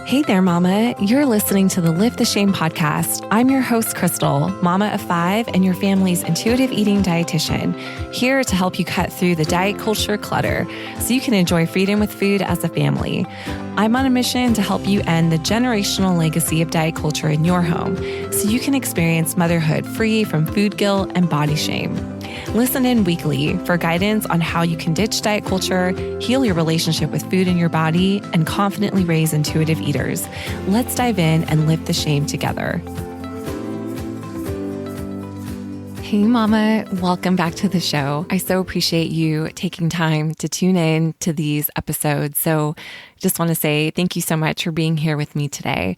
Hey there, Mama. You're listening to the Lift the Shame podcast. I'm your host, Crystal, mama of 5 and your family's intuitive eating dietitian, here to help you cut through the diet culture clutter so you can enjoy freedom with food as a family. I'm on a mission to help you end the generational legacy of diet culture in your home so you can experience motherhood free from food guilt and body shame. Listen in weekly for guidance on how you can ditch diet culture, heal your relationship with food and your body, and confidently raise intuitive eaters. Let's dive in and lift the shame together. Hey, Mama. Welcome back to the show. I so appreciate you taking time to tune in to these episodes. So just want to say thank you so much for being here with me today.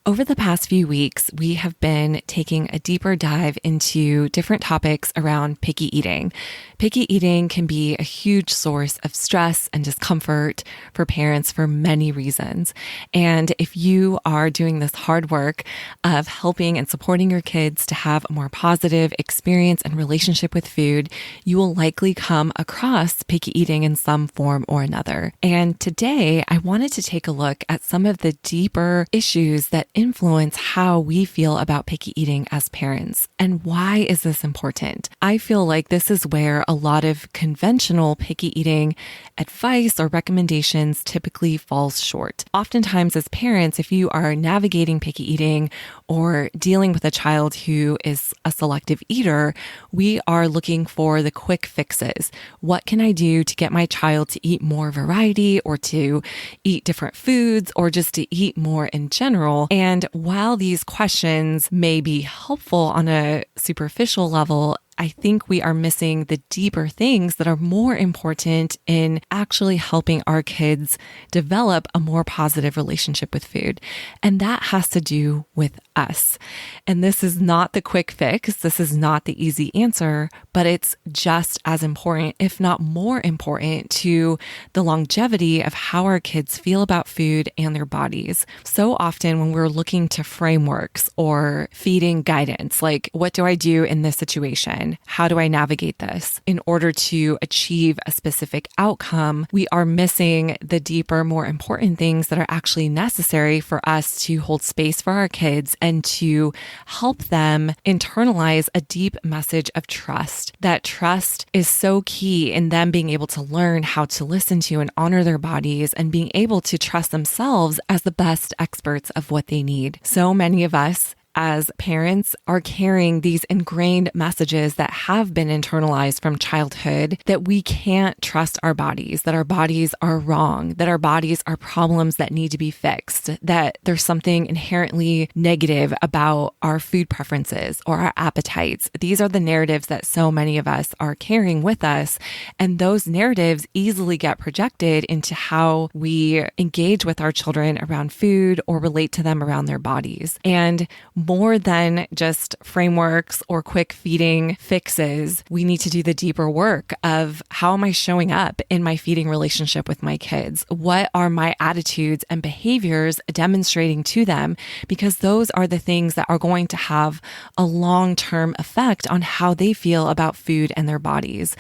Over the past few weeks, we have been taking a deeper dive into different topics around picky eating. Picky eating can be a huge source of stress and discomfort for parents for many reasons. And if you are doing this hard work of helping and supporting your kids to have a more positive experience and relationship with food, you will likely come across picky eating in some form or another. And today, I wanted to take a look at some of the deeper issues that influence how we feel about picky eating as parents. And why is this important? I feel like this is where a lot of conventional picky eating advice or recommendations typically falls short. Oftentimes as parents, if you are navigating picky eating or dealing with a child who is a selective eater, we are looking for the quick fixes. What can I do to get my child to eat more variety or to eat different foods or just to eat more in general? And while these questions may be helpful on a superficial level, I think we are missing the deeper things that are more important in actually helping our kids develop a more positive relationship with food. And that has to do with us. And this is not the quick fix. This is not the easy answer, but it's just as important, if not more important, to the longevity of how our kids feel about food and their bodies. So often when we're looking to frameworks or feeding guidance, like what do I do in this situation? How do I navigate this? In order to achieve a specific outcome, we are missing the deeper, more important things that are actually necessary for us to hold space for our kids and to help them internalize a deep message of trust. That trust is so key in them being able to learn how to listen to and honor their bodies and being able to trust themselves as the best experts of what they need. So many of us as parents are carrying these ingrained messages that have been internalized from childhood that we can't trust our bodies, that our bodies are wrong, that our bodies are problems that need to be fixed, that there's something inherently negative about our food preferences or our appetites. These are the narratives that so many of us are carrying with us. And those narratives easily get projected into how we engage with our children around food or relate to them around their bodies. And more than just frameworks or quick feeding fixes, we need to do the deeper work of how am I showing up in my feeding relationship with my kids? What are my attitudes and behaviors demonstrating to them? Because those are the things that are going to have a long-term effect on how they feel about food and their bodies.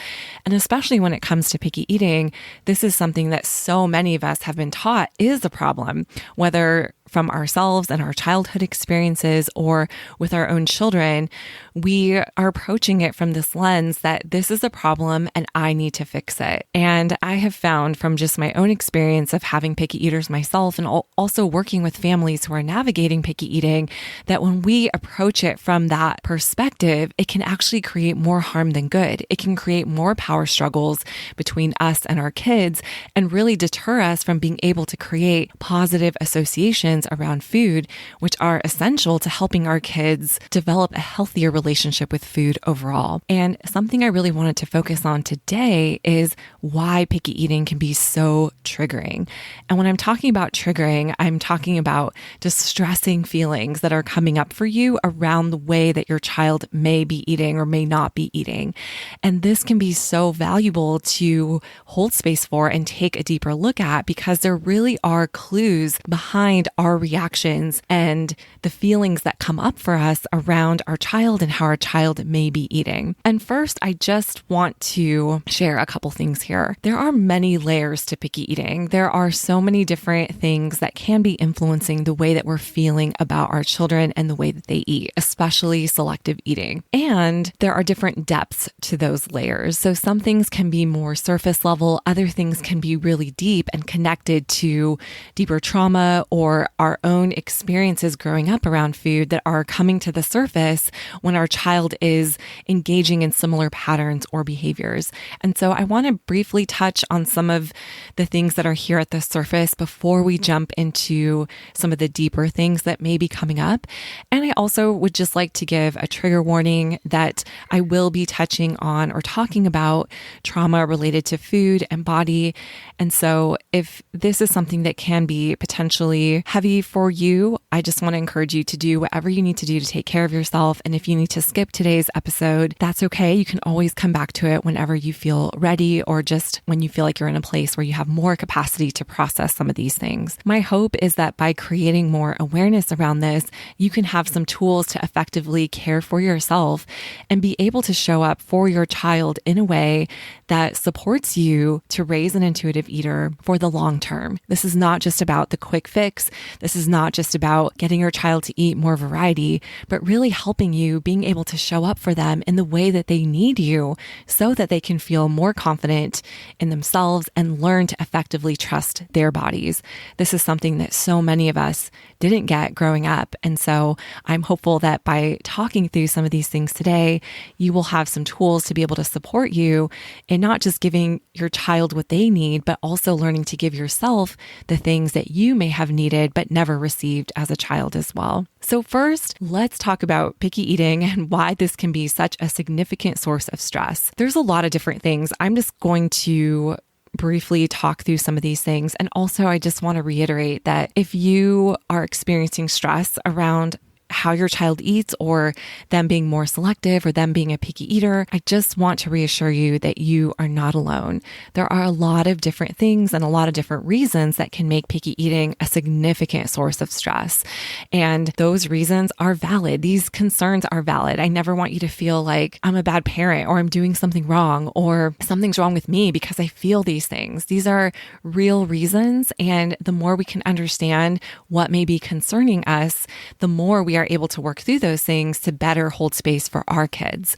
And especially when it comes to picky eating, this is something that so many of us have been taught is a problem, whether from ourselves and our childhood experiences or with our own children, we are approaching it from this lens that this is a problem and I need to fix it. And I have found from just my own experience of having picky eaters myself and also working with families who are navigating picky eating, that when we approach it from that perspective, it can actually create more harm than good. It can create more power struggles between us and our kids and really deter us from being able to create positive associations around food, which are essential to helping our kids develop a healthier relationship with food overall. And something I really wanted to focus on today is why picky eating can be so triggering. And when I'm talking about triggering, I'm talking about distressing feelings that are coming up for you around the way that your child may be eating or may not be eating. And this can be so valuable to hold space for and take a deeper look at because there really are clues behind our our reactions and the feelings that come up for us around our child and how our child may be eating. And first, I just want to share a couple things here. There are many layers to picky eating. There are so many different things that can be influencing the way that we're feeling about our children and the way that they eat, especially selective eating. And there are different depths to those layers. So some things can be more surface level, other things can be really deep and connected to deeper trauma or our own experiences growing up around food that are coming to the surface when our child is engaging in similar patterns or behaviors. And so I want to briefly touch on some of the things that are here at the surface before we jump into some of the deeper things that may be coming up. And I also would just like to give a trigger warning that I will be touching on or talking about trauma related to food and body. And so if this is something that can be potentially heavy for you, I just want to encourage you to do whatever you need to do to take care of yourself. And if you need to skip today's episode, that's okay. You can always come back to it whenever you feel ready or just when you feel like you're in a place where you have more capacity to process some of these things. My hope is that by creating more awareness around this, you can have some tools to effectively care for yourself and be able to show up for your child in a way that supports you to raise an intuitive eater for the long term. This is not just about the quick fix. This is not just about getting your child to eat more variety, but really helping you being able to show up for them in the way that they need you so that they can feel more confident in themselves and learn to effectively trust their bodies. This is something that so many of us didn't get growing up. And so I'm hopeful that by talking through some of these things today, you will have some tools to be able to support you in not just giving your child what they need, but also learning to give yourself the things that you may have needed but never received as a child as well. So first, let's talk about picky eating and why this can be such a significant source of stress. There's a lot of different things. I'm just going to briefly talk through some of these things. And also, I just want to reiterate that if you are experiencing stress around how your child eats or them being more selective or them being a picky eater, I just want to reassure you that you are not alone. There are a lot of different things and a lot of different reasons that can make picky eating a significant source of stress. And those reasons are valid. These concerns are valid. I never want you to feel like I'm a bad parent or I'm doing something wrong or something's wrong with me because I feel these things. These are real reasons. And the more we can understand what may be concerning us, the more we are able to work through those things to better hold space for our kids.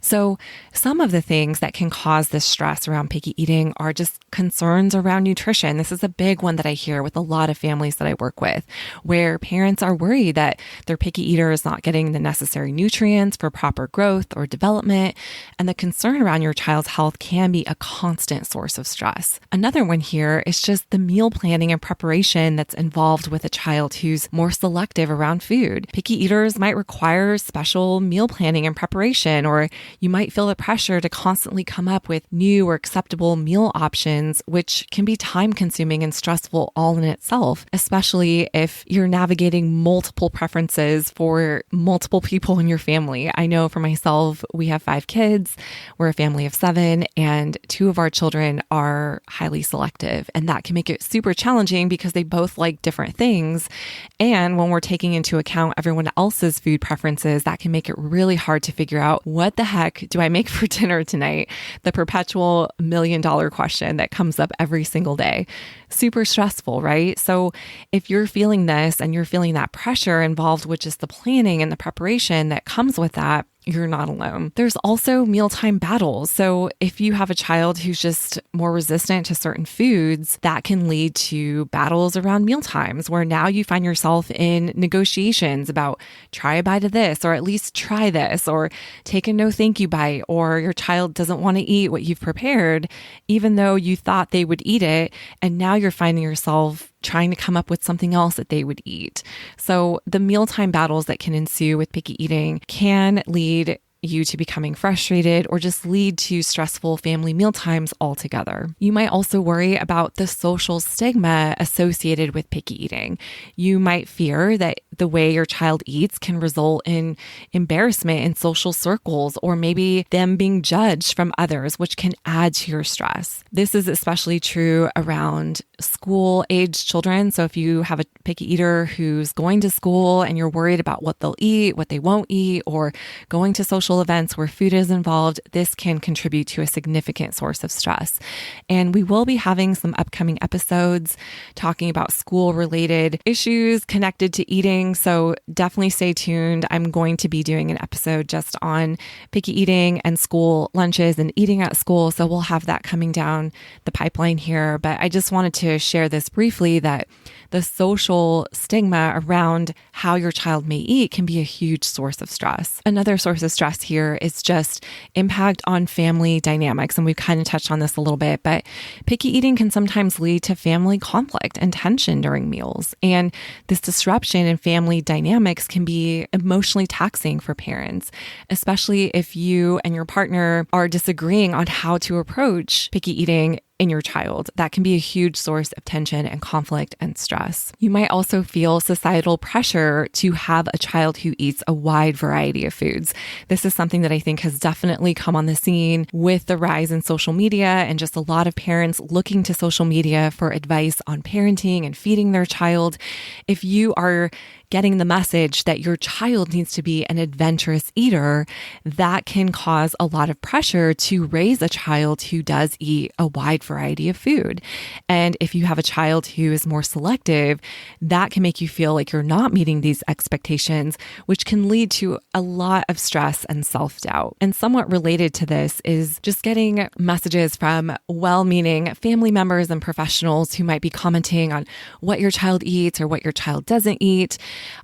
So some of the things that can cause this stress around picky eating are just concerns around nutrition. This is a big one that I hear with a lot of families that I work with, where parents are worried that their picky eater is not getting the necessary nutrients for proper growth or development. And the concern around your child's health can be a constant source of stress. Another one here is just the meal planning and preparation that's involved with a child who's more selective around food. Picky eaters might require special meal planning and preparation, or you might feel the pressure to constantly come up with new or acceptable meal options, which can be time consuming and stressful all in itself, especially if you're navigating multiple preferences for multiple people in your family. I know for myself, we have 5 kids, we're a family of 7, and 2 of our children are highly selective. And that can make it super challenging because they both like different things. And when we're taking into account everyone else's food preferences, that can make it really hard to figure out what the heck do I make for dinner tonight? The perpetual $1 million question that comes up every single day. Super stressful, right? So if you're feeling this and you're feeling that pressure involved with just the planning and the preparation that comes with that, you're not alone. There's also mealtime battles. So if you have a child who's just more resistant to certain foods, that can lead to battles around meal times where now you find yourself in negotiations about try a bite of this, or at least try this, or take a no thank you bite, or your child doesn't want to eat what you've prepared, even though you thought they would eat it. And now you're finding yourself trying to come up with something else that they would eat. So the mealtime battles that can ensue with picky eating can lead you to becoming frustrated or just lead to stressful family mealtimes altogether. You might also worry about the social stigma associated with picky eating. You might fear that the way your child eats can result in embarrassment in social circles, or maybe them being judged from others, which can add to your stress. This is especially true around school age children. So if you have a picky eater who's going to school and you're worried about what they'll eat, what they won't eat, or going to social events where food is involved, this can contribute to a significant source of stress. And we will be having some upcoming episodes talking about school related issues connected to eating. So definitely stay tuned. I'm going to be doing an episode just on picky eating and school lunches and eating at school. So we'll have that coming down the pipeline here. But I just wanted to share this briefly, that the social stigma around how your child may eat can be a huge source of stress. Another source of stress here is just impact on family dynamics. And we've kind of touched on this a little bit, but picky eating can sometimes lead to family conflict and tension during meals. And this disruption in family dynamics can be emotionally taxing for parents, especially if you and your partner are disagreeing on how to approach picky eating in your child. That can be a huge source of tension and conflict and stress. You might also feel societal pressure to have a child who eats a wide variety of foods. This is something that I think has definitely come on the scene with the rise in social media and just a lot of parents looking to social media for advice on parenting and feeding their child. If you are getting the message that your child needs to be an adventurous eater, that can cause a lot of pressure to raise a child who does eat a wide variety of food. And if you have a child who is more selective, that can make you feel like you're not meeting these expectations, which can lead to a lot of stress and self-doubt. And somewhat related to this is just getting messages from well-meaning family members and professionals who might be commenting on what your child eats or what your child doesn't eat.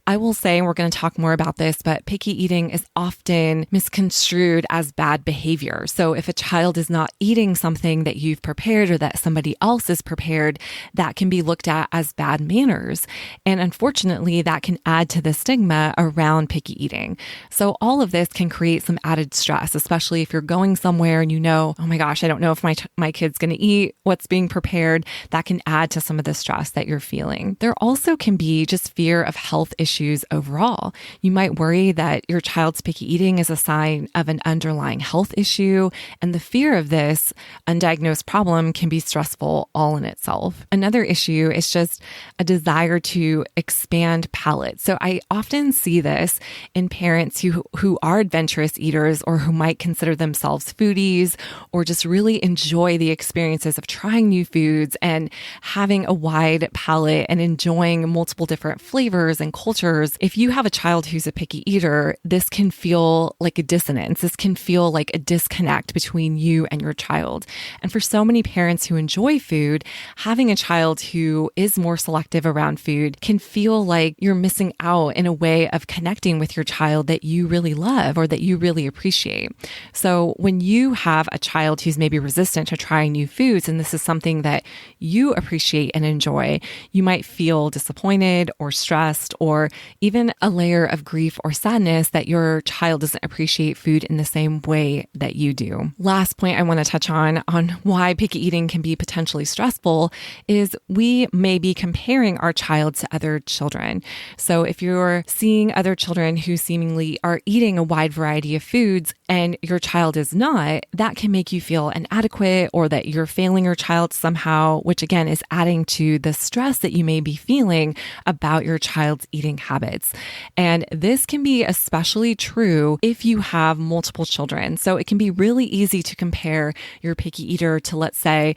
I will say, and we're going to talk more about this, but picky eating is often misconstrued as bad behavior. So if a child is not eating something that you've prepared or that somebody else is prepared, that can be looked at as bad manners. And unfortunately, that can add to the stigma around picky eating. So all of this can create some added stress, especially if you're going somewhere and you know, oh my gosh, I don't know if my kid's going to eat what's being prepared. That can add to some of the stress that you're feeling. There also can be just fear of health issues overall. You might worry that your child's picky eating is a sign of an underlying health issue, and the fear of this undiagnosed problem can be stressful all in itself. Another issue is just a desire to expand palates. So I often see this in parents who are adventurous eaters or who might consider themselves foodies or just really enjoy the experiences of trying new foods and having a wide palate and enjoying multiple different flavors and cultures. If you have a child who's a picky eater, this can feel like a dissonance. This can feel like a disconnect between you and your child. And for so many parents who enjoy food, having a child who is more selective around food can feel like you're missing out in a way of connecting with your child that you really love or that you really appreciate. So when you have a child who's maybe resistant to trying new foods, and this is something that you appreciate and enjoy, you might feel disappointed or stressed or even a layer of grief or sadness that your child doesn't appreciate food in the same way that you do. Last point I want to touch on why picky eating can be potentially stressful is we may be comparing our child to other children. So if you're seeing other children who seemingly are eating a wide variety of foods and your child is not, that can make you feel inadequate or that you're failing your child somehow, which again is adding to the stress that you may be feeling about your child's eating habits. And this can be especially true if you have multiple children. So it can be really easy to compare your picky eater to, let's say,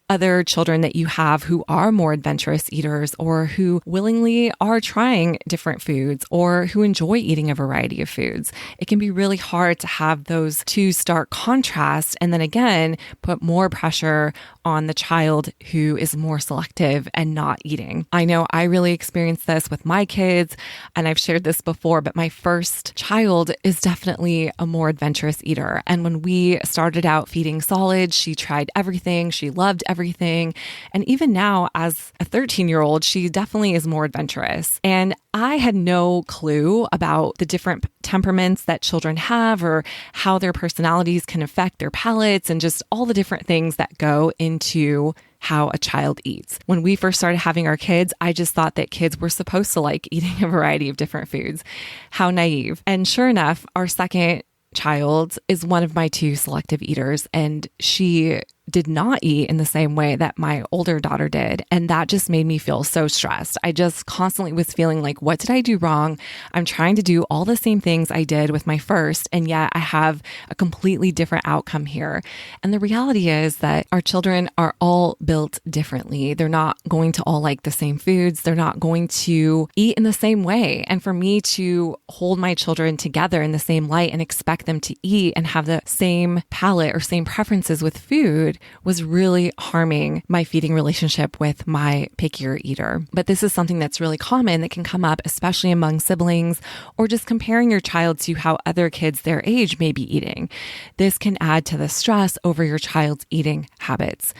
other children that you have who are more adventurous eaters or who willingly are trying different foods or who enjoy eating a variety of foods. It can be really hard to have those two stark contrasts and then again, put more pressure on the child who is more selective and not eating. I know I really experienced this with my kids and I've shared this before, but my first child is definitely a more adventurous eater. And when we started out feeding solids, she tried everything. She loved everything. And even now, as a 13-year-old, she definitely is more adventurous. And I had no clue about the different temperaments that children have or how their personalities can affect their palates and just all the different things that go into how a child eats. When we first started having our kids, I just thought that kids were supposed to like eating a variety of different foods. How naive. And sure enough, our second child is one of my two selective eaters, and she did not eat in the same way that my older daughter did. And that just made me feel so stressed. I just constantly was feeling like, what did I do wrong? I'm trying to do all the same things I did with my first, and yet I have a completely different outcome here. And the reality is that our children are all built differently. They're not going to all like the same foods. They're not going to eat in the same way. And for me to hold my children together in the same light and expect them to eat and have the same palate or same preferences with food was really harming my feeding relationship with my pickier eater. But this is something that's really common that can come up, especially among siblings, or just comparing your child to how other kids their age may be eating. This can add to the stress over your child's eating habits.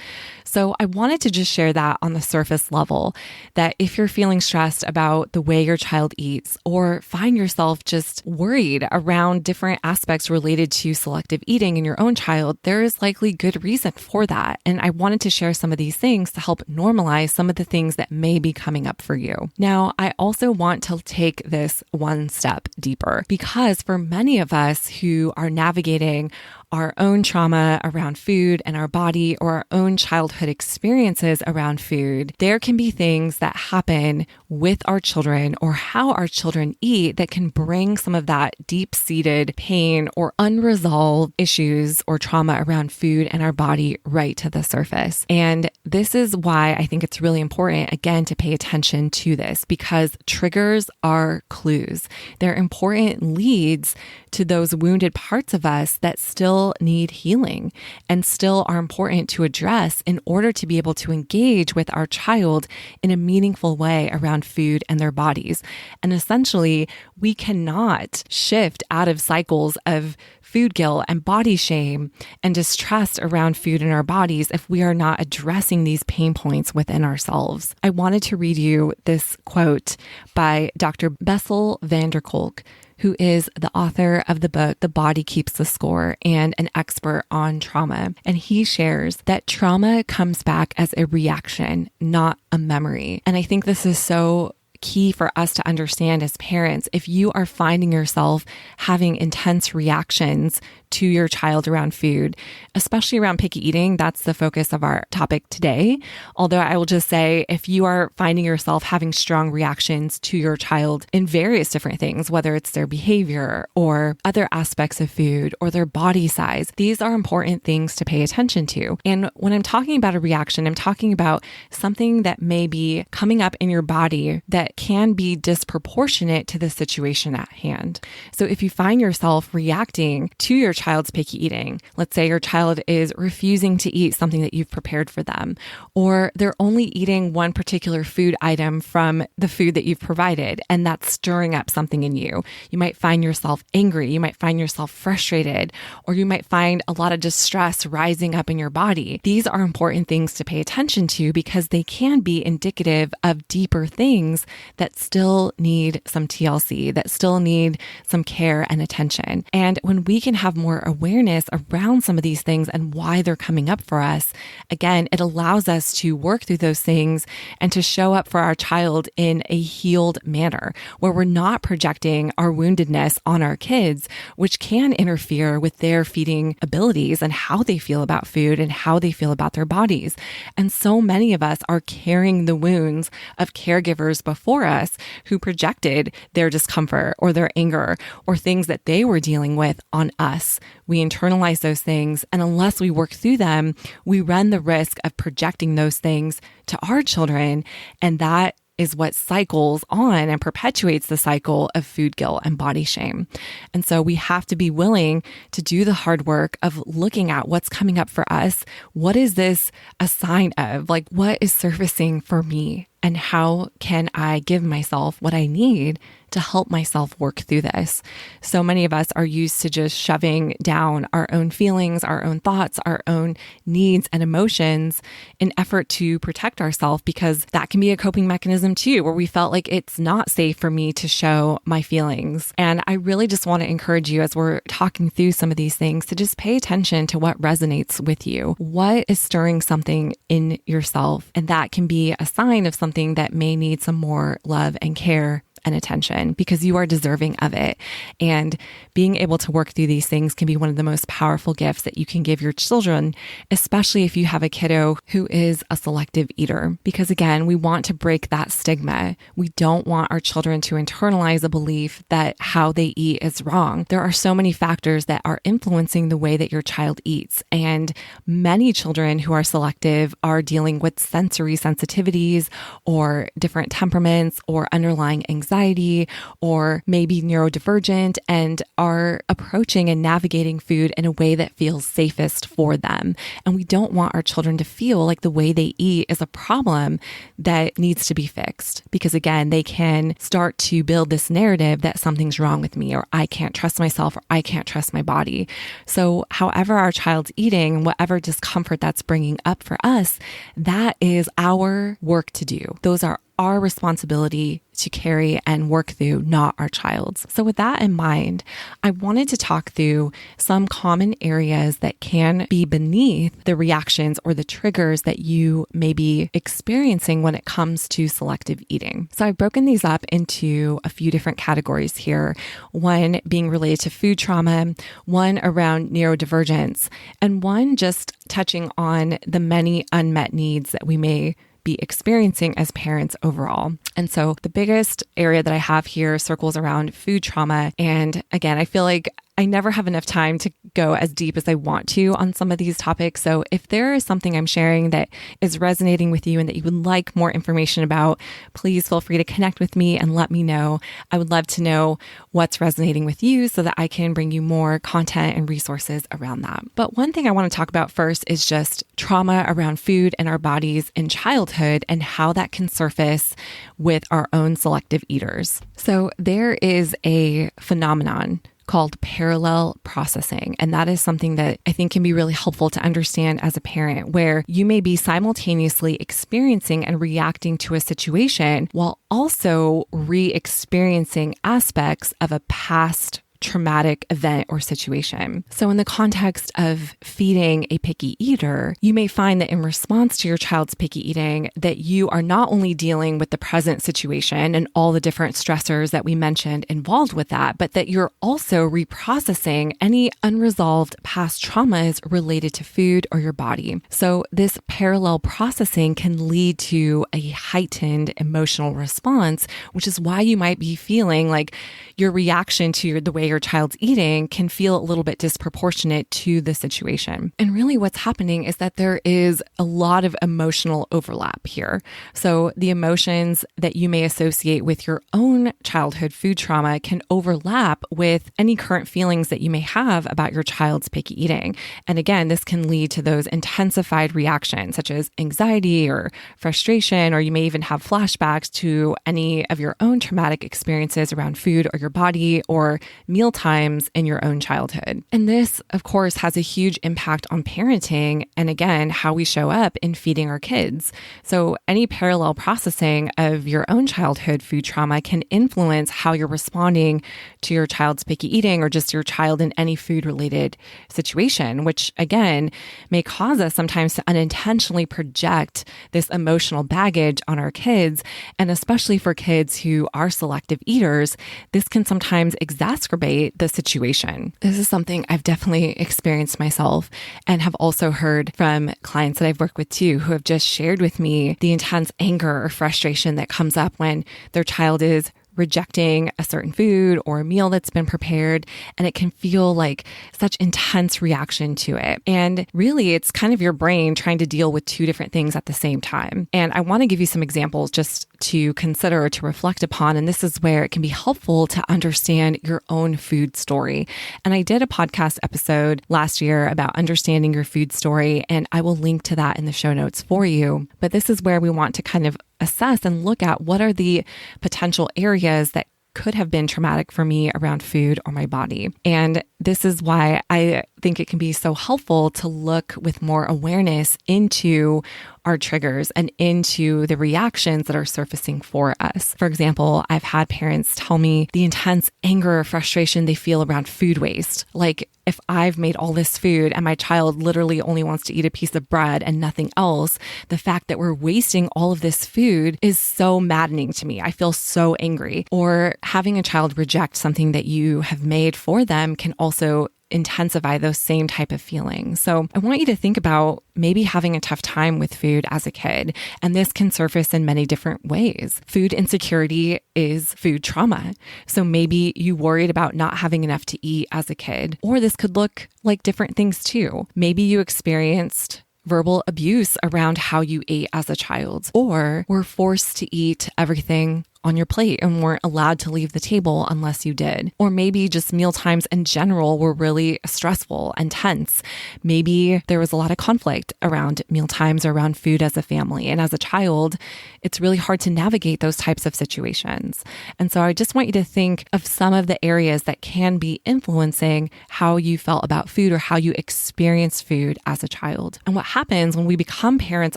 So I wanted to just share that on the surface level, that if you're feeling stressed about the way your child eats, or find yourself just worried around different aspects related to selective eating in your own child, there is likely good reason for that. And I wanted to share some of these things to help normalize some of the things that may be coming up for you. Now, I also want to take this one step deeper, because for many of us who are navigating our own trauma around food and our body, or our own childhood experiences around food, there can be things that happen with our children or how our children eat that can bring some of that deep-seated pain or unresolved issues or trauma around food and our body right to the surface. And this is why I think it's really important, again, to pay attention to this, because triggers are clues. They're important leads to those wounded parts of us that still need healing and still are important to address in order to be able to engage with our child in a meaningful way around food and their bodies. And essentially, we cannot shift out of cycles of food guilt and body shame and distrust around food in our bodies if we are not addressing these pain points within ourselves. I wanted to read you this quote by Dr. Bessel van der Kolk, who is the author of the book, The Body Keeps the Score, and an expert on trauma. And he shares that trauma comes back as a reaction, not a memory. And I think this is so key for us to understand as parents. If you are finding yourself having intense reactions to your child around food, especially around picky eating, that's the focus of our topic today. Although I will just say, if you are finding yourself having strong reactions to your child in various different things, whether it's their behavior or other aspects of food or their body size, these are important things to pay attention to. And when I'm talking about a reaction, I'm talking about something that may be coming up in your body that can be disproportionate to the situation at hand. So if you find yourself reacting to your child's picky eating, let's say your child is refusing to eat something that you've prepared for them, or they're only eating one particular food item from the food that you've provided, and that's stirring up something in you. You might find yourself angry, you might find yourself frustrated, or you might find a lot of distress rising up in your body. These are important things to pay attention to because they can be indicative of deeper things that still need some TLC, that still need some care and attention. And when we can have more awareness around some of these things and why they're coming up for us, again, it allows us to work through those things and to show up for our child in a healed manner where we're not projecting our woundedness on our kids, which can interfere with their feeding abilities and how they feel about food and how they feel about their bodies. And so many of us are carrying the wounds of caregivers before us who projected their discomfort or their anger or things that they were dealing with on us. We internalize those things, and unless we work through them, we run the risk of projecting those things to our children, and that is what cycles on and perpetuates the cycle of food guilt and body shame. And so we have to be willing to do the hard work of looking at what's coming up for us. What is this a sign of? Like, what is surfacing for me? And how can I give myself what I need to help myself work through this? So many of us are used to just shoving down our own feelings, our own thoughts, our own needs and emotions in effort to protect ourselves, because that can be a coping mechanism too, where we felt like it's not safe for me to show my feelings. And I really just want to encourage you, as we're talking through some of these things, to just pay attention to what resonates with you. What is stirring something in yourself? And that can be a sign of something that may need some more love and care and attention because you are deserving of it. And being able to work through these things can be one of the most powerful gifts that you can give your children, especially if you have a kiddo who is a selective eater. Because again, we want to break that stigma. We don't want our children to internalize a belief that how they eat is wrong. There are so many factors that are influencing the way that your child eats. And many children who are selective are dealing with sensory sensitivities or different temperaments or underlying anxiety or maybe neurodivergent and are approaching and navigating food in a way that feels safest for them. And we don't want our children to feel like the way they eat is a problem that needs to be fixed. Because again, they can start to build this narrative that something's wrong with me or I can't trust myself or I can't trust my body. So however our child's eating, whatever discomfort that's bringing up for us, that is our work to do. Those are our responsibility to carry and work through, not our child's. So with that in mind, I wanted to talk through some common areas that can be beneath the reactions or the triggers that you may be experiencing when it comes to selective eating. So I've broken these up into a few different categories here. One being related to food trauma, one around neurodivergence, and one just touching on the many unmet needs that we may be experiencing as parents overall. And so the biggest area that I have here circles around food trauma. And again, I feel like I never have enough time to go as deep as I want to on some of these topics. So if there is something I'm sharing that is resonating with you and that you would like more information about, please feel free to connect with me and let me know. I would love to know what's resonating with you so that I can bring you more content and resources around that. But one thing I want to talk about first is just trauma around food and our bodies in childhood and how that can surface with our own selective eaters. So there is a phenomenon called parallel processing. And that is something that I think can be really helpful to understand as a parent, where you may be simultaneously experiencing and reacting to a situation while also re-experiencing aspects of a past traumatic event or situation. So in the context of feeding a picky eater, you may find that in response to your child's picky eating, that you are not only dealing with the present situation and all the different stressors that we mentioned involved with that, but that you're also reprocessing any unresolved past traumas related to food or your body. So this parallel processing can lead to a heightened emotional response, which is why you might be feeling like your reaction to the way your child's eating can feel a little bit disproportionate to the situation. And really what's happening is that there is a lot of emotional overlap here. So the emotions that you may associate with your own childhood food trauma can overlap with any current feelings that you may have about your child's picky eating. And again, this can lead to those intensified reactions such as anxiety or frustration, or you may even have flashbacks to any of your own traumatic experiences around food or your body or meal times in your own childhood. And this, of course, has a huge impact on parenting and again, how we show up in feeding our kids. So any parallel processing of your own childhood food trauma can influence how you're responding to your child's picky eating or just your child in any food related situation, which again, may cause us sometimes to unintentionally project this emotional baggage on our kids. And especially for kids who are selective eaters, this can sometimes exacerbate the situation. This is something I've definitely experienced myself and have also heard from clients that I've worked with too, who have just shared with me the intense anger or frustration that comes up when their child is rejecting a certain food or a meal that's been prepared, and it can feel like such intense reaction to it. And really, it's kind of your brain trying to deal with two different things at the same time. And I want to give you some examples just to consider or to reflect upon. And this is where it can be helpful to understand your own food story. And I did a podcast episode last year about understanding your food story, and I will link to that in the show notes for you. But this is where we want to kind of assess and look at what are the potential areas that could have been traumatic for me around food or my body. And this is why I think it can be so helpful to look with more awareness into our triggers and into the reactions that are surfacing for us. For example, I've had parents tell me the intense anger or frustration they feel around food waste. Like, if I've made all this food and my child literally only wants to eat a piece of bread and nothing else, the fact that we're wasting all of this food is so maddening to me. I feel so angry. Or having a child reject something that you have made for them can also intensify those same type of feelings. So I want you to think about maybe having a tough time with food as a kid. And this can surface in many different ways. Food insecurity is food trauma. So maybe you worried about not having enough to eat as a kid, or this could look like different things too. Maybe you experienced verbal abuse around how you ate as a child, or were forced to eat everything on your plate and weren't allowed to leave the table unless you did. Or maybe just meal times in general were really stressful and tense. Maybe there was a lot of conflict around meal times or around food as a family. And as a child, it's really hard to navigate those types of situations. And so I just want you to think of some of the areas that can be influencing how you felt about food or how you experienced food as a child. And what happens when we become parents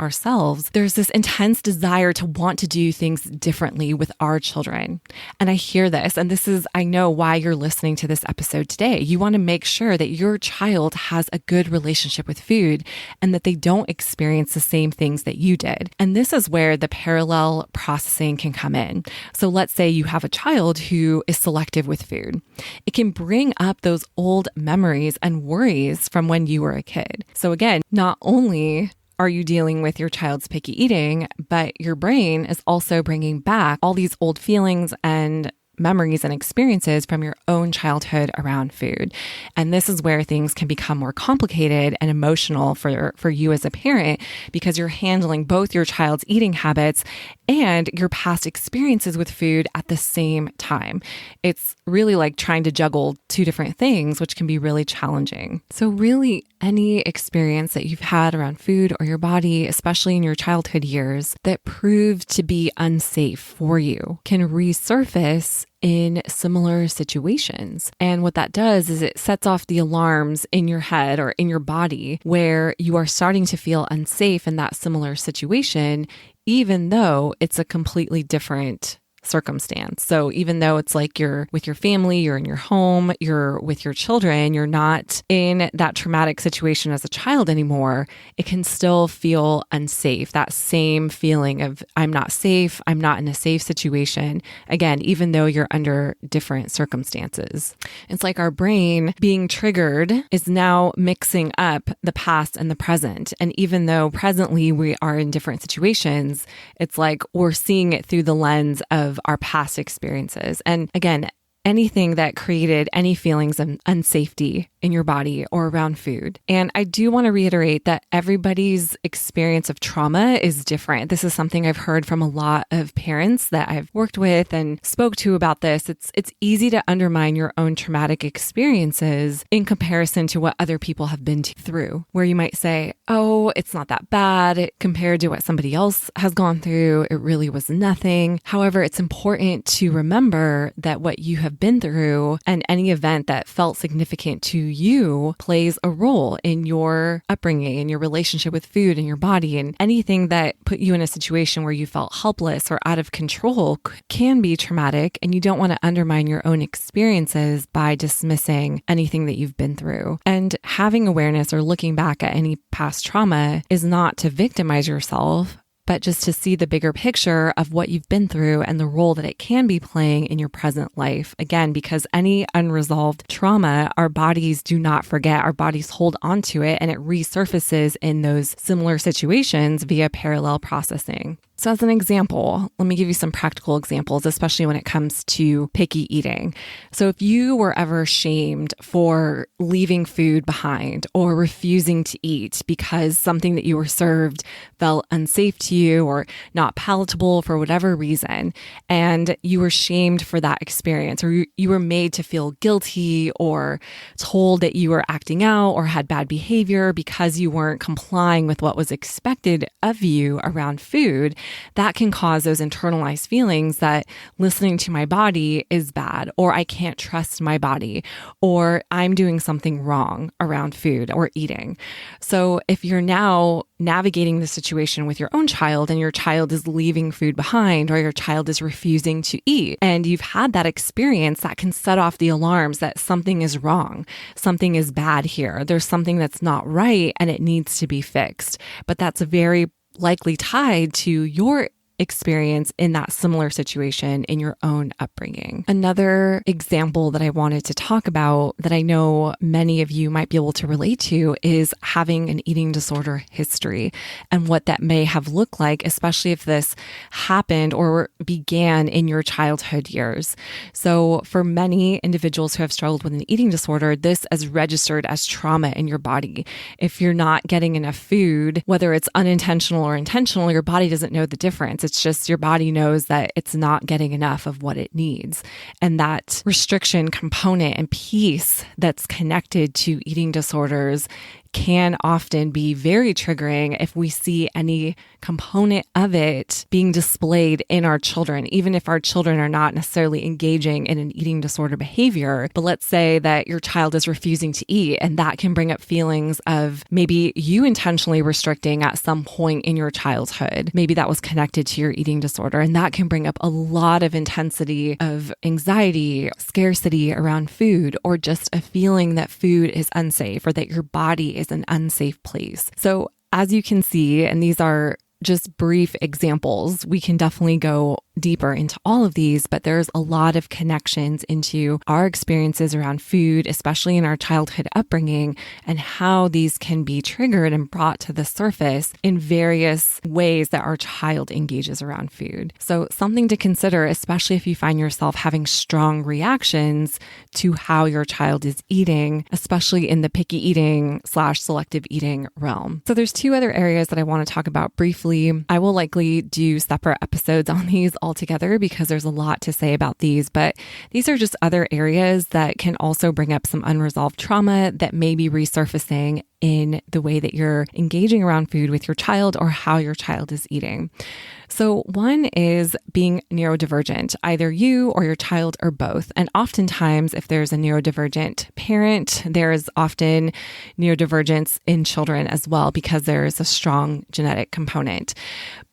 ourselves, there's this intense desire to want to do things differently with our children. And I hear this, and this is, I know why you're listening to this episode today. You want to make sure that your child has a good relationship with food and that they don't experience the same things that you did. And this is where the parallel processing can come in. So let's say you have a child who is selective with food. It can bring up those old memories and worries from when you were a kid. So again, not only are you dealing with your child's picky eating, but your brain is also bringing back all these old feelings and memories and experiences from your own childhood around food. And this is where things can become more complicated and emotional for you as a parent, because you're handling both your child's eating habits and your past experiences with food at the same time. It's really like trying to juggle two different things, which can be really challenging. So really, any experience that you've had around food or your body, especially in your childhood years, that proved to be unsafe for you can resurface in similar situations. And what that does is it sets off the alarms in your head or in your body where you are starting to feel unsafe in that similar situation, even though it's a completely different circumstance. So even though it's like you're with your family, you're in your home, you're with your children, you're not in that traumatic situation as a child anymore, it can still feel unsafe. That same feeling of I'm not safe, I'm not in a safe situation. Again, even though you're under different circumstances. It's like our brain being triggered is now mixing up the past and the present. And even though presently we are in different situations, it's like we're seeing it through the lens of our past experiences. And again, anything that created any feelings of unsafety in your body or around food. And I do want to reiterate that everybody's experience of trauma is different. This is something I've heard from a lot of parents that I've worked with and spoke to about this. It's easy to undermine your own traumatic experiences in comparison to what other people have been through, where you might say, oh, it's not that bad compared to what somebody else has gone through. It really was nothing. However, it's important to remember that what you have been through and any event that felt significant to you plays a role in your upbringing and your relationship with food and your body, and anything that put you in a situation where you felt helpless or out of control can be traumatic, and you don't want to undermine your own experiences by dismissing anything that you've been through. And having awareness or looking back at any past trauma is not to victimize yourself, but just to see the bigger picture of what you've been through and the role that it can be playing in your present life. Again, because any unresolved trauma, our bodies do not forget. Our bodies hold on to it, and it resurfaces in those similar situations via parallel processing. So as an example, let me give you some practical examples, especially when it comes to picky eating. So if you were ever shamed for leaving food behind or refusing to eat because something that you were served felt unsafe to you or not palatable for whatever reason, and you were shamed for that experience, or you were made to feel guilty or told that you were acting out or had bad behavior because you weren't complying with what was expected of you around food, that can cause those internalized feelings that listening to my body is bad, or I can't trust my body, or I'm doing something wrong around food or eating. So if you're now navigating the situation with your own child and your child is leaving food behind, or your child is refusing to eat, and you've had that experience, that can set off the alarms that something is wrong, something is bad here, there's something that's not right and it needs to be fixed. But that's very likely tied to your experience in that similar situation in your own upbringing. Another example that I wanted to talk about that I know many of you might be able to relate to is having an eating disorder history and what that may have looked like, especially if this happened or began in your childhood years. So for many individuals who have struggled with an eating disorder, this is registered as trauma in your body. If you're not getting enough food, whether it's unintentional or intentional, your body doesn't know the difference. It's just your body knows that it's not getting enough of what it needs. And that restriction component and piece that's connected to eating disorders can often be very triggering if we see any component of it being displayed in our children, even if our children are not necessarily engaging in an eating disorder behavior. But let's say that your child is refusing to eat, and that can bring up feelings of maybe you intentionally restricting at some point in your childhood. Maybe that was connected to your eating disorder, and that can bring up a lot of intensity of anxiety, scarcity around food, or just a feeling that food is unsafe or that your body is an unsafe place. So as you can see, and these are just brief examples, we can definitely go deeper into all of these, but there's a lot of connections into our experiences around food, especially in our childhood upbringing, and how these can be triggered and brought to the surface in various ways that our child engages around food. So something to consider, especially if you find yourself having strong reactions to how your child is eating, especially in the picky eating / selective eating realm. So there's two other areas that I want to talk about briefly. I will likely do separate episodes on these altogether because there's a lot to say about these, but these are just other areas that can also bring up some unresolved trauma that may be resurfacing in the way that you're engaging around food with your child or how your child is eating. So one is being neurodivergent, either you or your child or both. And oftentimes, if there's a neurodivergent parent, there is often neurodivergence in children as well because there is a strong genetic component.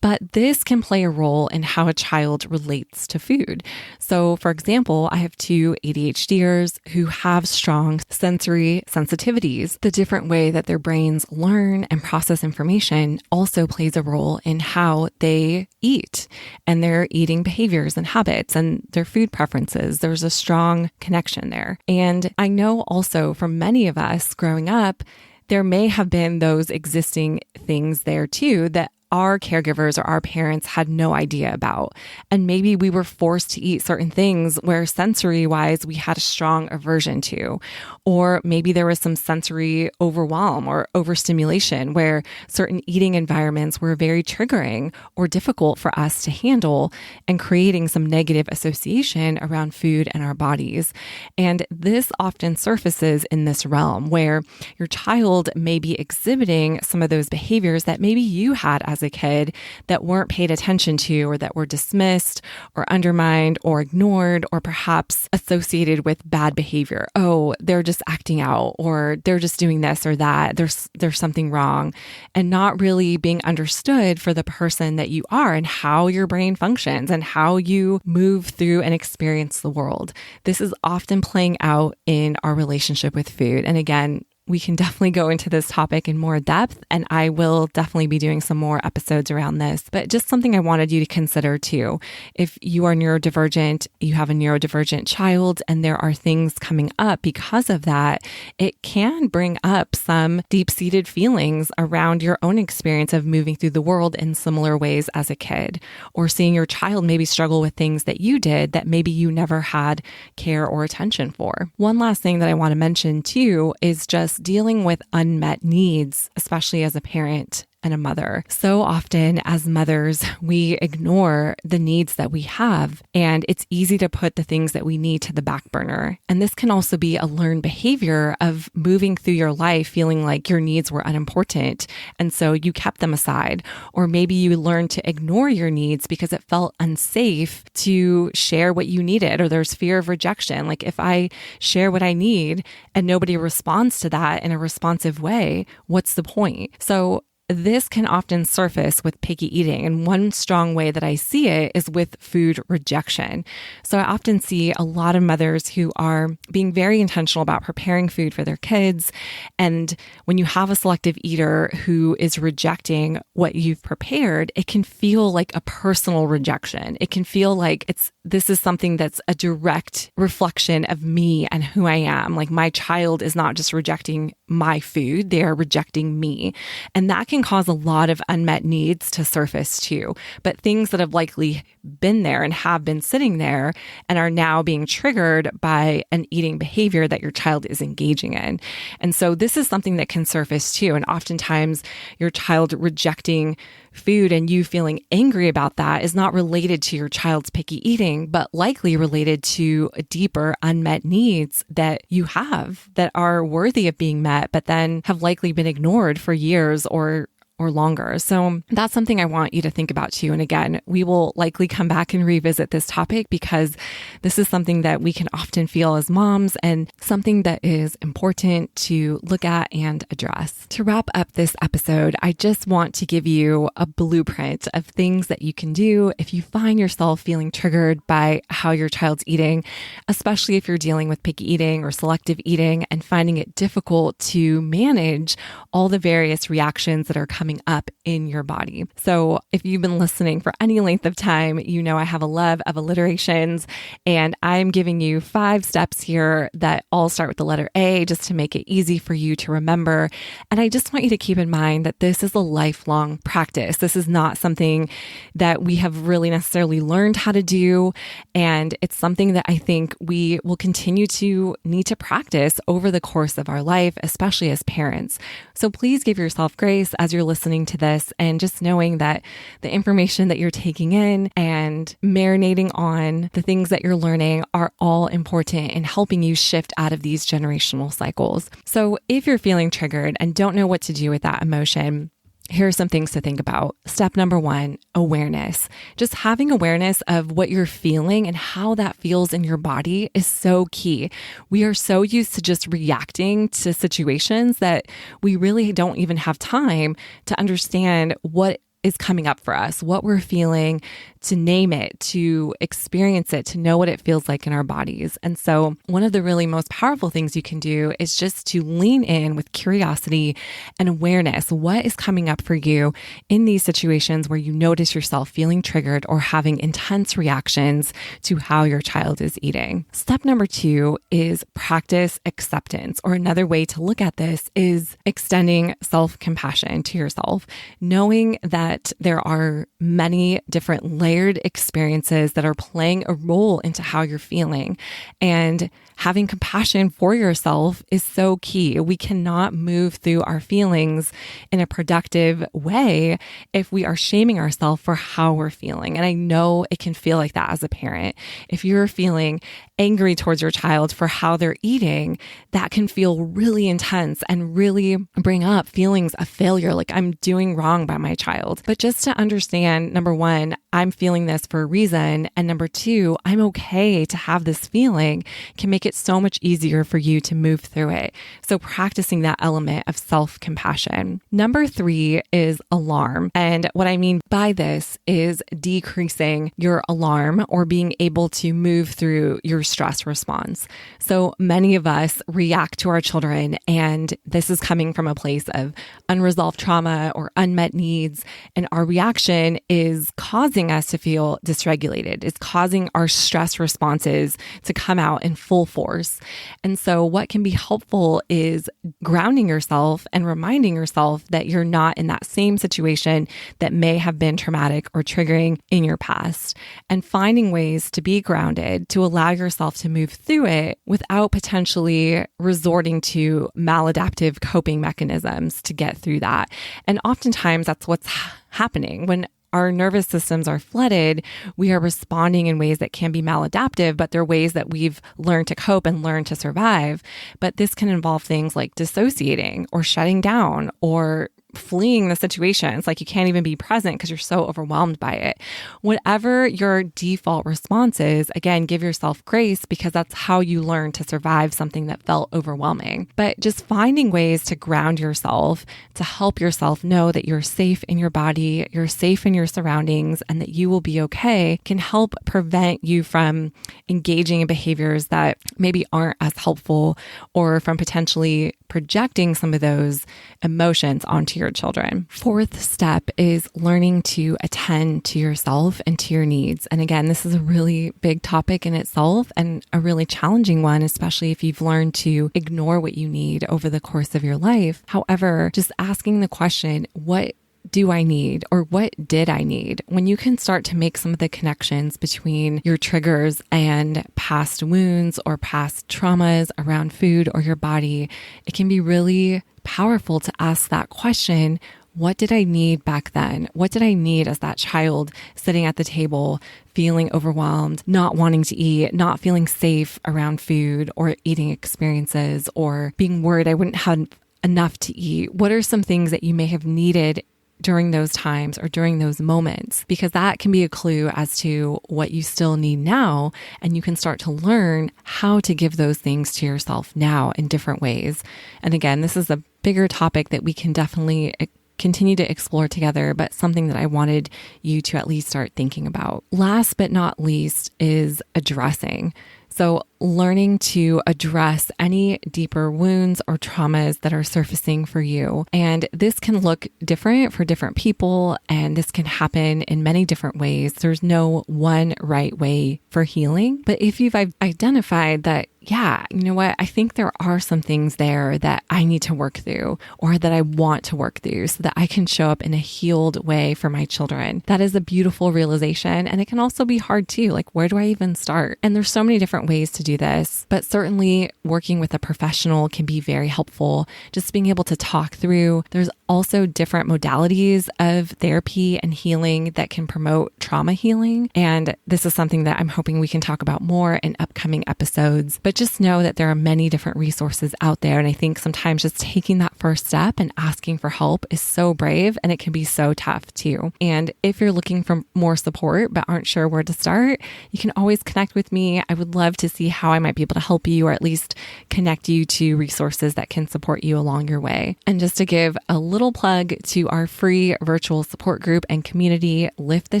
But this can play a role in how a child relates to food. So for example, I have two ADHDers who have strong sensory sensitivities. The different way that their brains learn and process information also plays a role in how they eat and their eating behaviors and habits and their food preferences. There's a strong connection there. And I know also from many of us growing up, there may have been those existing things there too that our caregivers or our parents had no idea about. And maybe we were forced to eat certain things where sensory wise, we had a strong aversion to, or maybe there was some sensory overwhelm or overstimulation where certain eating environments were very triggering or difficult for us to handle and creating some negative association around food and our bodies. And this often surfaces in this realm where your child may be exhibiting some of those behaviors that maybe you had as a kid that weren't paid attention to, or that were dismissed or undermined or ignored, or perhaps associated with bad behavior. Oh, they're just acting out, or they're just doing this or that. There's something wrong, and not really being understood for the person that you are and how your brain functions and how you move through and experience the world. This is often playing out in our relationship with food. And again, we can definitely go into this topic in more depth, and I will definitely be doing some more episodes around this, but just something I wanted you to consider too. If you are neurodivergent, you have a neurodivergent child, and there are things coming up because of that, it can bring up some deep-seated feelings around your own experience of moving through the world in similar ways as a kid, or seeing your child maybe struggle with things that you did that maybe you never had care or attention for. One last thing that I want to mention too is just dealing with unmet needs, especially as a parent and a mother. So often as mothers, we ignore the needs that we have, and it's easy to put the things that we need to the back burner. And this can also be a learned behavior of moving through your life feeling like your needs were unimportant, and so you kept them aside. Or maybe you learned to ignore your needs because it felt unsafe to share what you needed, or there's fear of rejection. Like if I share what I need and nobody responds to that in a responsive way, what's the point? So this can often surface with picky eating. And one strong way that I see it is with food rejection. So I often see a lot of mothers who are being very intentional about preparing food for their kids. And when you have a selective eater who is rejecting what you've prepared, it can feel like a personal rejection. It can feel like this is something that's a direct reflection of me and who I am. Like my child is not just rejecting my food, they are rejecting me. And that can cause a lot of unmet needs to surface too, but things that have likely been there and have been sitting there and are now being triggered by an eating behavior that your child is engaging in. And so this is something that can surface too. And oftentimes your child rejecting food and you feeling angry about that is not related to your child's picky eating, but likely related to deeper unmet needs that you have that are worthy of being met, but then have likely been ignored for years or longer. So that's something I want you to think about too. And again, we will likely come back and revisit this topic because this is something that we can often feel as moms and something that is important to look at and address. To wrap up this episode, I just want to give you a blueprint of things that you can do if you find yourself feeling triggered by how your child's eating, especially if you're dealing with picky eating or selective eating and finding it difficult to manage all the various reactions that are coming up in your body. So if you've been listening for any length of time, you know I have a love of alliterations, and I'm giving you 5 steps here that all start with the letter A just to make it easy for you to remember. And I just want you to keep in mind that this is a lifelong practice. This is not something that we have really necessarily learned how to do. And it's something that I think we will continue to need to practice over the course of our life, especially as parents. So please give yourself grace as you're listening to this, and just knowing that the information that you're taking in and marinating on the things that you're learning are all important in helping you shift out of these generational cycles. So if you're feeling triggered and don't know what to do with that emotion, here are some things to think about. Step number 1, awareness. Just having awareness of what you're feeling and how that feels in your body is so key. We are so used to just reacting to situations that we really don't even have time to understand what is coming up for us, what we're feeling, to name it, to experience it, to know what it feels like in our bodies. And so one of the really most powerful things you can do is just to lean in with curiosity and awareness. What is coming up for you in these situations where you notice yourself feeling triggered or having intense reactions to how your child is eating? Step number 2 is practice acceptance, or another way to look at this is extending self-compassion to yourself, knowing that there are many different layered experiences that are playing a role into how you're feeling. And having compassion for yourself is so key. We cannot move through our feelings in a productive way if we are shaming ourselves for how we're feeling. And I know it can feel like that as a parent. If you're feeling angry towards your child for how they're eating, that can feel really intense and really bring up feelings of failure, like I'm doing wrong by my child. But just to understand, number 1, I'm feeling this for a reason. And number 2, I'm okay to have this feeling can make it so much easier for you to move through it. So practicing that element of self-compassion. Number 3 is alarm. And what I mean by this is decreasing your alarm or being able to move through your stress response. So many of us react to our children, and this is coming from a place of unresolved trauma or unmet needs. And our reaction is causing us to feel dysregulated. It's causing our stress responses to come out in full force. And so what can be helpful is grounding yourself and reminding yourself that you're not in that same situation that may have been traumatic or triggering in your past, and finding ways to be grounded to allow yourself to move through it without potentially resorting to maladaptive coping mechanisms to get through that. And oftentimes that's what's happening when our nervous systems are flooded. We are responding in ways that can be maladaptive, but they're ways that we've learned to cope and learned to survive. But this can involve things like dissociating or shutting down or fleeing the situation. It's like you can't even be present because you're so overwhelmed by it. Whatever your default response is, again, give yourself grace because that's how you learn to survive something that felt overwhelming. But just finding ways to ground yourself, to help yourself know that you're safe in your body, you're safe in your surroundings, and that you will be okay can help prevent you from engaging in behaviors that maybe aren't as helpful or from potentially projecting some of those emotions onto your children. Fourth step is learning to attend to yourself and to your needs. And again, this is a really big topic in itself and a really challenging one, especially if you've learned to ignore what you need over the course of your life. However, just asking the question, what do I need, or what did I need? When you can start to make some of the connections between your triggers and past wounds or past traumas around food or your body, it can be really powerful to ask that question. What did I need back then? What did I need as that child sitting at the table, feeling overwhelmed, not wanting to eat, not feeling safe around food or eating experiences, or being worried I wouldn't have enough to eat? What are some things that you may have needed during those times or during those moments? Because that can be a clue as to what you still need now. And you can start to learn how to give those things to yourself now in different ways. And again, this is a bigger topic that we can definitely continue to explore together, but something that I wanted you to at least start thinking about. Last but not least is addressing. So learning to address any deeper wounds or traumas that are surfacing for you. And this can look different for different people, and this can happen in many different ways. There's no one right way for healing. But if you've identified that, yeah, you know what, I think there are some things there that I need to work through or that I want to work through so that I can show up in a healed way for my children. That is a beautiful realization. And it can also be hard too. Like, where do I even start? And there's so many different ways to do this, but certainly working with a professional can be very helpful. Just being able to talk through. There's also different modalities of therapy and healing that can promote trauma healing. And this is something that I'm hoping we can talk about more in upcoming episodes. But just know that there are many different resources out there. And I think sometimes just taking that first step and asking for help is so brave, and it can be so tough too. And if you're looking for more support but aren't sure where to start, you can always connect with me. I would love to see how I might be able to help you, or at least connect you to resources that can support you along your way. And just to give a little plug to our free virtual support group and community, Lift the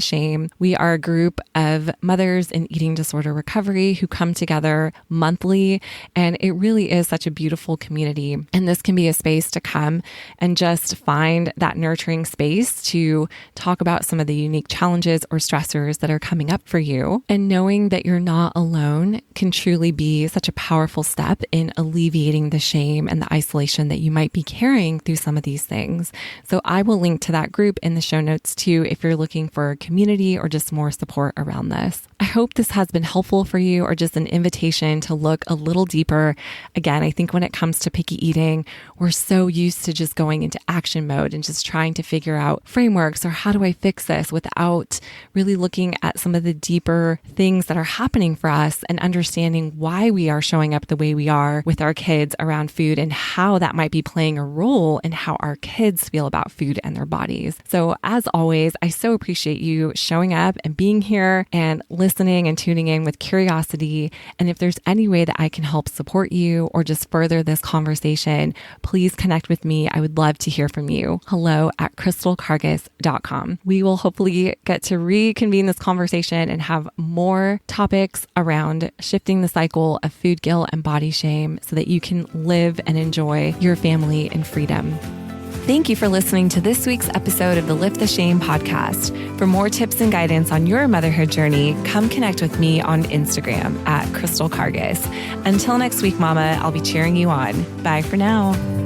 Shame. We are a group of mothers in eating disorder recovery who come together monthly, and it really is such a beautiful community. And this can be a space to come and just find that nurturing space to talk about some of the unique challenges or stressors that are coming up for you. And knowing that you're not alone can truly be such a powerful step in alleviating the shame and the isolation that you might be carrying through some of these things. So I will link to that group in the show notes too, if you're looking for a community or just more support around this. I hope this has been helpful for you, or just an invitation to look a little deeper. Again, I think when it comes to picky eating, we're so used to just going into action mode and just trying to figure out frameworks, or how do I fix this, without really looking at some of the deeper things that are happening for us and understanding why we are showing up the way we are with our kids around food, and how that might be playing a role in how our kids feel about food and their bodies. So as always, I so appreciate you showing up and being here and listening and tuning in with curiosity. And if there's any way that I can help support you or just further this conversation, please connect with me. I would love to hear from you. hello@crystalkargas.com. We will hopefully get to reconvene this conversation and have more topics around shifting the cycle of food guilt and body shame so that you can live and enjoy your family in freedom. Thank you for listening to this week's episode of the Lift the Shame podcast. For more tips and guidance on your motherhood journey, come connect with me on Instagram at Crystal Cargis. Until next week, Mama, I'll be cheering you on. Bye for now.